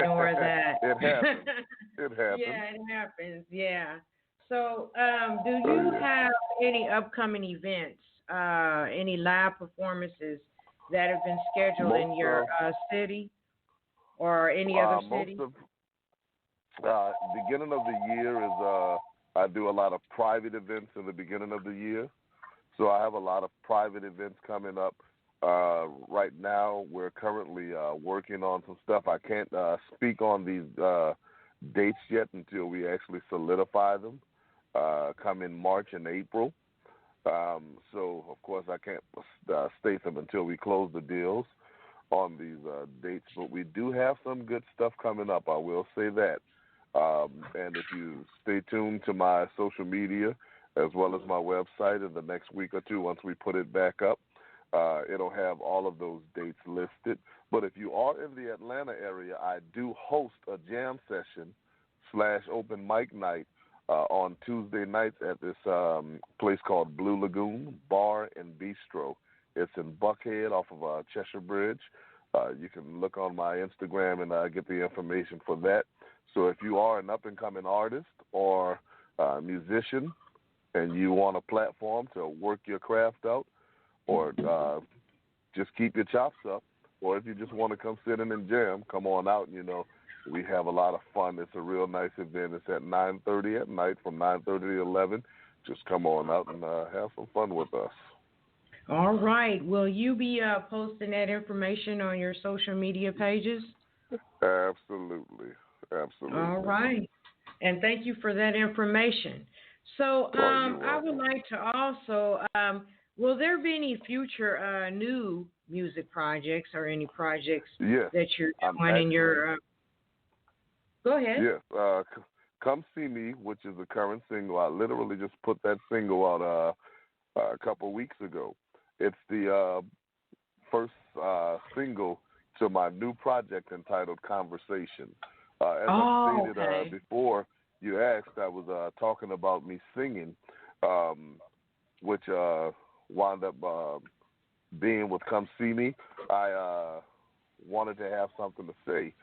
ignore that. It happens. It happens. Yeah, it happens. Yeah. So, do Oh you yeah. have any upcoming events, any live performances that have been scheduled in Most your of city or any other most city? of beginning of the year is I do a lot of private events in the beginning of the year. So I have a lot of private events coming up. Right now, we're currently working on some stuff. I can't speak on these dates yet until we actually solidify them. Come in March and April. So, of course, I can't state them until we close the deals on these dates. But we do have some good stuff coming up. I will say that. And if you stay tuned to my social media as well as my website in the next week or two, once we put it back up, it'll have all of those dates listed. But if you are in the Atlanta area, I do host a jam session / open mic night on Tuesday nights at this place called Blue Lagoon Bar and Bistro. It's in Buckhead off of Cheshire Bridge. You can look on my Instagram and get the information for that. So if you are an up-and-coming artist or musician and you want a platform to work your craft out, or just keep your chops up, or if you just want to come sit in and jam, come on out. We have a lot of fun. It's a real nice event. It's at 9:30 at night, from 9:30 to 11. Just come on out and have some fun with us. All right. Will you be posting that information on your social media pages? Absolutely. All right. And thank you for that information. So I would like to also, will there be any future new music projects or any projects that you're doing in your... Go ahead. Yes. Come See Me, which is the current single. I literally just put that single out a couple of weeks ago. It's the first single to my new project entitled Conversation. As I stated before you asked, I was talking about me singing, which wound up being with Come See Me. I wanted to have something to say.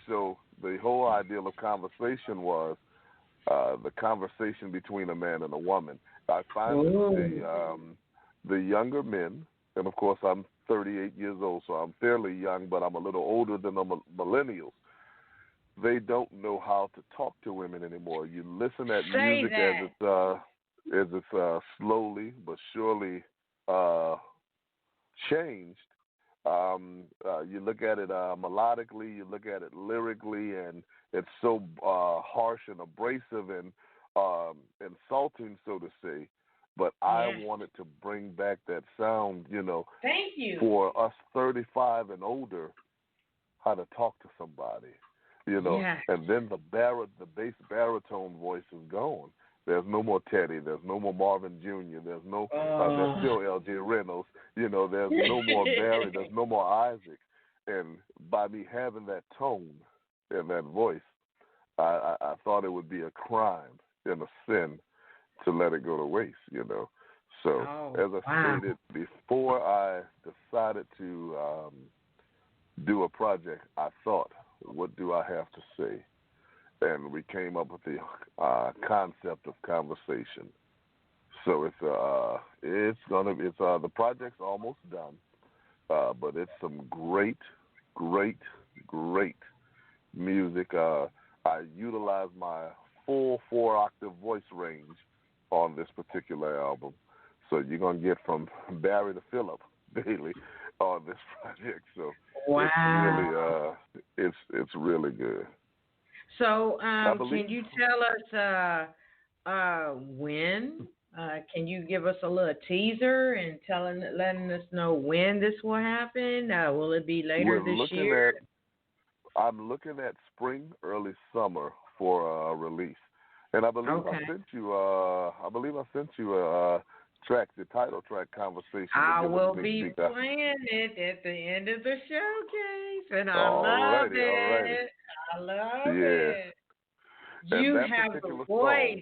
So the whole idea of conversation was the conversation between a man and a woman. I find that the younger men, and of course I'm 38 years old, so I'm fairly young, but I'm a little older than the millennials. They don't know how to talk to women anymore. You listen at music as it's slowly but surely changed. You look at it melodically, you look at it lyrically, and it's so harsh and abrasive and insulting, so to say. But I wanted to bring back that sound, Thank you. For us 35 and older, how to talk to somebody. And then the bass baritone voice is gone. There's no more Teddy. There's no more Marvin Jr. There's still L.J. Reynolds. There's no more Barry. There's no more Isaac. And by me having that tone and that voice, I thought it would be a crime and a sin to let it go to waste. So as I stated before, I decided to do a project. I thought, what do I have to say? And we came up with the concept of conversation. So the project's almost done, but it's some great music. I utilize my full 4-octave voice range on this particular album. So you're gonna get from Barry to Philip Bailey on this project. So it's really good. So can you tell us when? Can you give us a little teaser and letting us know when this will happen? Will it be later this year? I'm looking at spring, early summer for release. And I believe I sent you a track, the title track, Conversation. I will be playing it at the end of the showcase, and I love it. I love it. You have the voice.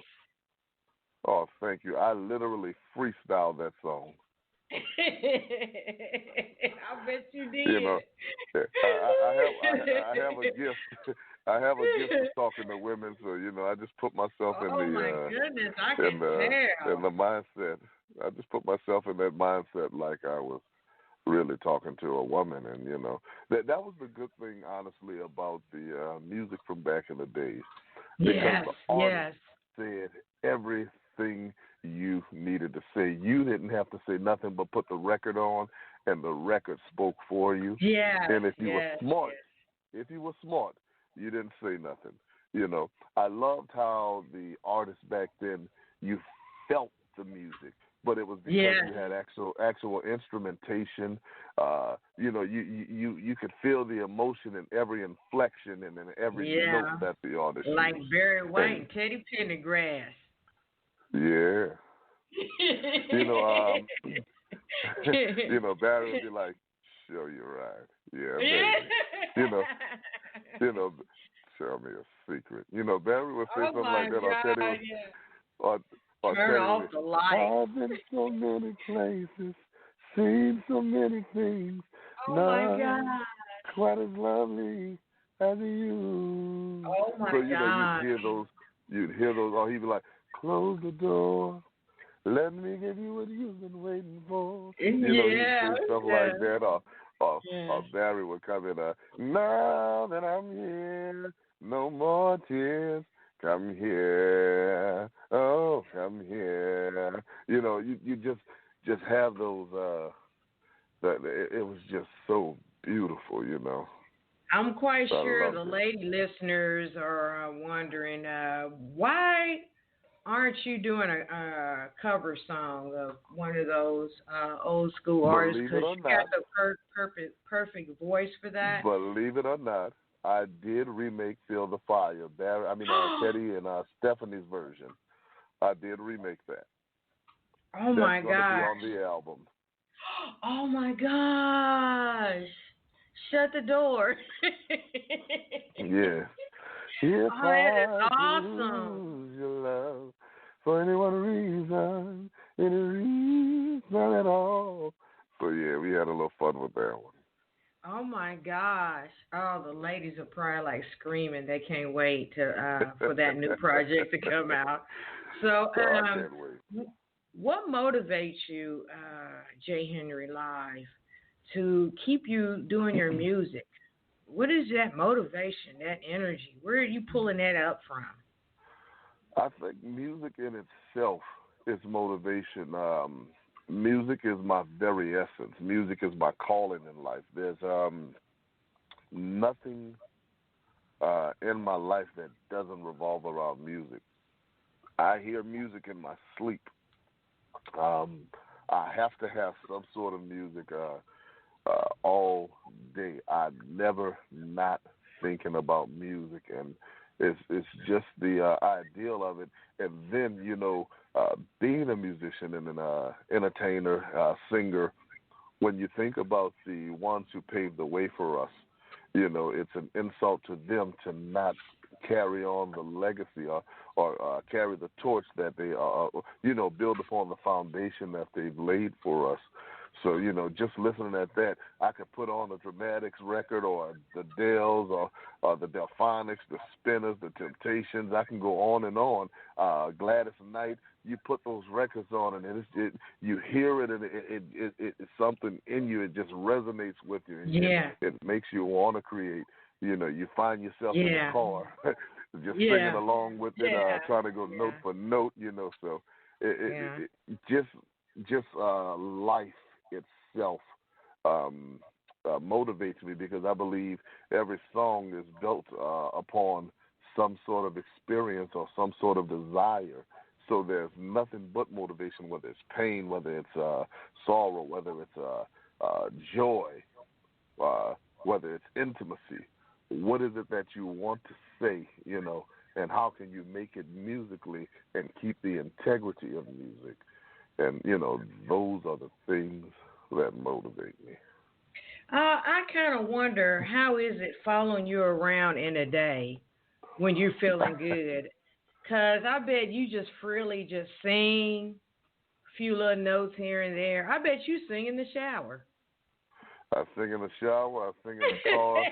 Oh, thank you. I literally freestyled that song. I bet you did. You know, I have a gift. I have a gift of talking to women, so I just put myself in Oh my goodness, I can tell. in the mindset. I just put myself in that mindset like I was really talking to a woman, and that was the good thing, honestly, about the music from back in the days, because the artist said everything you needed to say. You didn't have to say nothing but put the record on, and the record spoke for you. And if you were smart, you didn't say nothing. I loved how the artists back then, you felt the music, but it was because you had actual instrumentation. You could feel the emotion in every inflection and in every note that the artist like used. Barry White and Teddy Pendergrass. Yeah. Barry would be like, "Show you right, yeah, baby." Tell me a secret. Barry would say something like that. Or turn off the lights. I've been so many places, seen so many things. Oh my God! Quite as lovely as you. Oh my So God! You'd hear those. Or he'd be like, "Close the door. Let me give you what you've been waiting for." He'd say stuff like that. Or Barry would come in, "Now that I'm here, no more tears. Come here, oh, come here." You just have those. That it was just so beautiful. I'm quite sure the lady listeners are wondering why aren't you doing a cover song of one of those old school artists? Because you got the perfect voice for that. Believe it or not, I did remake "Feel the Fire." Teddy and Stephanie's version. I did remake that. Oh my gosh! That's going to be on the album. Oh my gosh! Shut the door. Yeah. If that is I awesome. lose your love for any one reason, any reason at all. So yeah, we had a little fun with that one. Oh my gosh! Oh, the ladies are probably like screaming. They can't wait for that new project to come out. So, I can't wait. What motivates you, J.Henry Live, to keep you doing your music? What is that motivation, that energy? Where are you pulling that up from? I think music in itself is motivation. Music is my very essence. Music is my calling in life. There's nothing in my life that doesn't revolve around music. I hear music in my sleep. I have to have some sort of music all day. I'm never not thinking about music, and it's just the ideal of it. And then being a musician and an entertainer, singer, when you think about the ones who paved the way for us, it's an insult to them to not carry on the legacy or carry the torch that they build upon the foundation that they've laid for us. So, just listening at that, I could put on a Dramatics record or the Dells or the Delphonics, the Spinners, the Temptations. I can go on and on. Gladys Knight, you put those records on and you hear it and it's something in you. It just resonates with you. And it makes you want to create. You find yourself in the car just singing along with it, trying to go note for note, So it just life itself motivates me because I believe every song is built upon some sort of experience or some sort of desire. So there's nothing but motivation, whether it's pain, whether it's sorrow, whether it's joy, whether it's intimacy. What is it that you want to say, and how can you make it musically and keep the integrity of music? And, those are the things that motivate me. I kind of wonder, how is it following you around in a day when you're feeling good? Because I bet you just freely just sing few little notes here and there. I bet you sing in the shower. I sing in the shower. I sing in the car.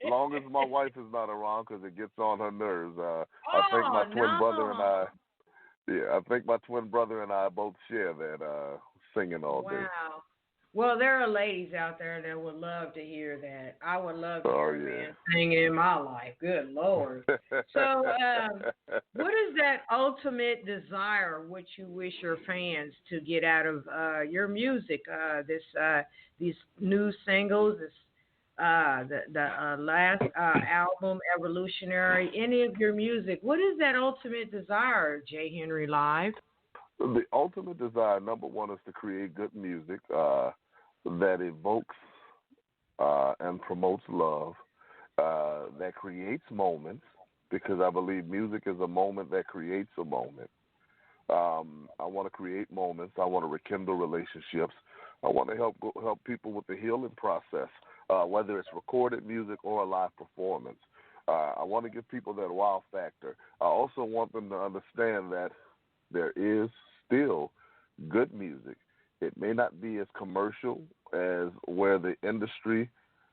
Long as my wife is not around, because it gets on her nerves. I think my twin brother and I. Yeah, I think my twin brother and I both share that singing all day. Wow. Well, there are ladies out there that would love to hear that. I would love to hear a man singing in my life. Good Lord. So, what is that ultimate desire which you wish your fans to get out of your music? These new singles, the last album, Evolutionary, any of your music. What is that ultimate desire, J.Henry Live? The ultimate desire, number one, is to create good music that evokes and promotes love, that creates moments, because I believe music is a moment that creates a moment. I want to create moments. I want to rekindle relationships. I want to help people with the healing process, whether it's recorded music or a live performance. I want to give people that wow factor. I also want them to understand that there is still good music. It may not be as commercial as where the industry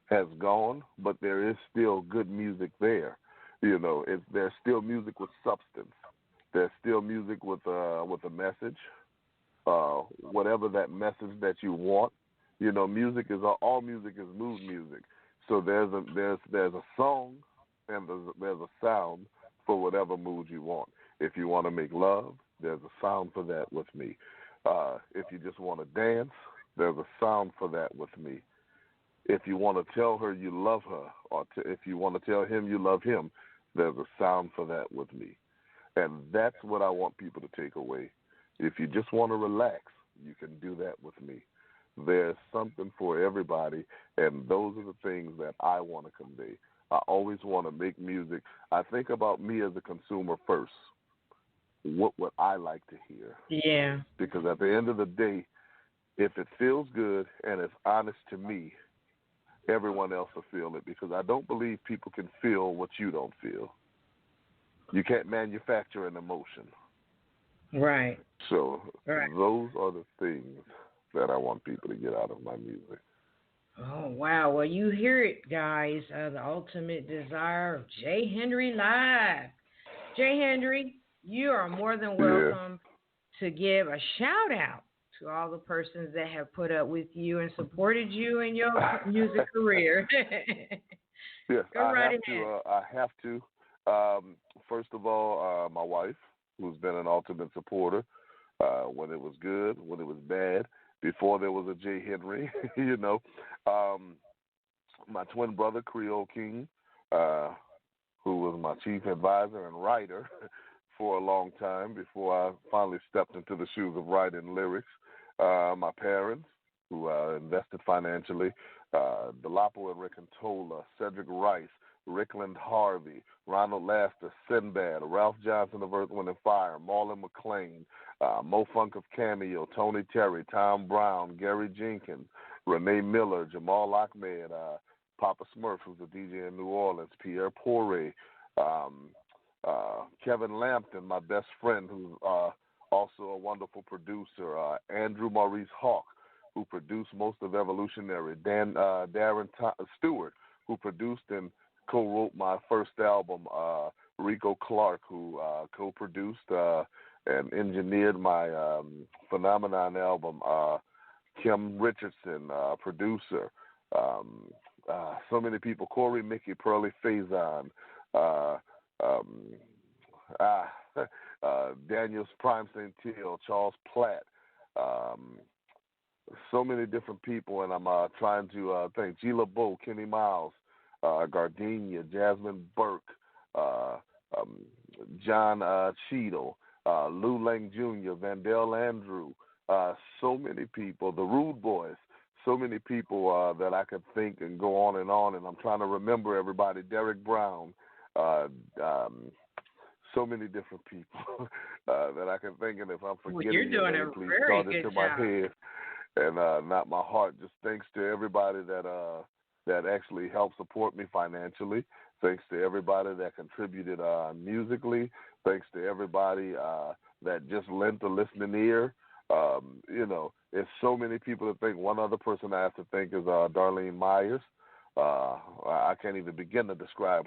has gone, but there is still good music there. You know, there's still music with substance. There's still music with a message, whatever that message that you want. You know, music is all music is mood music. So there's a song and there's a sound for whatever mood you want. If you want to make love, there's a sound for that with me. If you just want to dance, there's a sound for that with me. If you want to tell her you love her, or if you want to tell him you love him, there's a sound for that with me. And that's what I want people to take away. If you just want to relax, you can do that with me. There's something for everybody, and those are the things that I want to convey. I always want to make music. I think about me as a consumer first. What would I like to hear? Yeah. Because at the end of the day, if it feels good and it's honest to me, everyone else will feel it, because I don't believe people can feel what you don't feel. You can't manufacture an emotion. Right. So those are the things that I want people to get out of my music. Oh, wow. Well, you hear it, guys. The ultimate desire of J.Henry Live. J.Henry, you are more than welcome to give a shout-out to all the persons that have put up with you and supported you in your music career. Yes, Go right ahead. I have to. First of all, my wife, who's been an ultimate supporter when it was good, when it was bad, before there was a J.Henry, you know. My twin brother, Creole King, who was my chief advisor and writer for a long time before I finally stepped into the shoes of writing lyrics. My parents, who invested financially, Delapo and Ricantola, Cedric Rice, Rickland Harvey, Ronald Laster, Sinbad, Ralph Johnson of Earth, Wind and Fire, Marlon McClain, Mo Funk of Cameo, Tony Terry, Tom Browne, Gary Jenkins, Renee Miller, Jamal Ahmed, Papa Smurf, who's a DJ in New Orleans, Pierre Poirier, Kevin Lampton, my best friend, who's also a wonderful producer, Andrew Maurice Hawk, who produced most of Evolutionary, Darren Stewart, who produced and co-wrote my first album, Rico Clarke, who co-produced and engineered my Phenomenon album, Kim Richardson, producer, so many people, Corey Mickey, Pearly Faison, Daniels Prime St. Teal, Charles Platt, so many different people, and I'm trying to thank G. LeBeau, Kenny Miles, Gardenia, Jasmine Burke, John Cheadle, Lou Lang Jr., Vandell Andrew, so many people, the Rude Boys, so many people that I could think and go on, and I'm trying to remember everybody, Derek Browne, so many different people that I can think, and if I'm forgetting you're doing please start it to my head and not my heart. Just thanks to everybody that actually helped support me financially. Thanks to everybody that contributed musically. Thanks to everybody that just lent a listening ear. There's so many people to thank. One other person I have to thank is Darlene Myers. I can't even begin to describe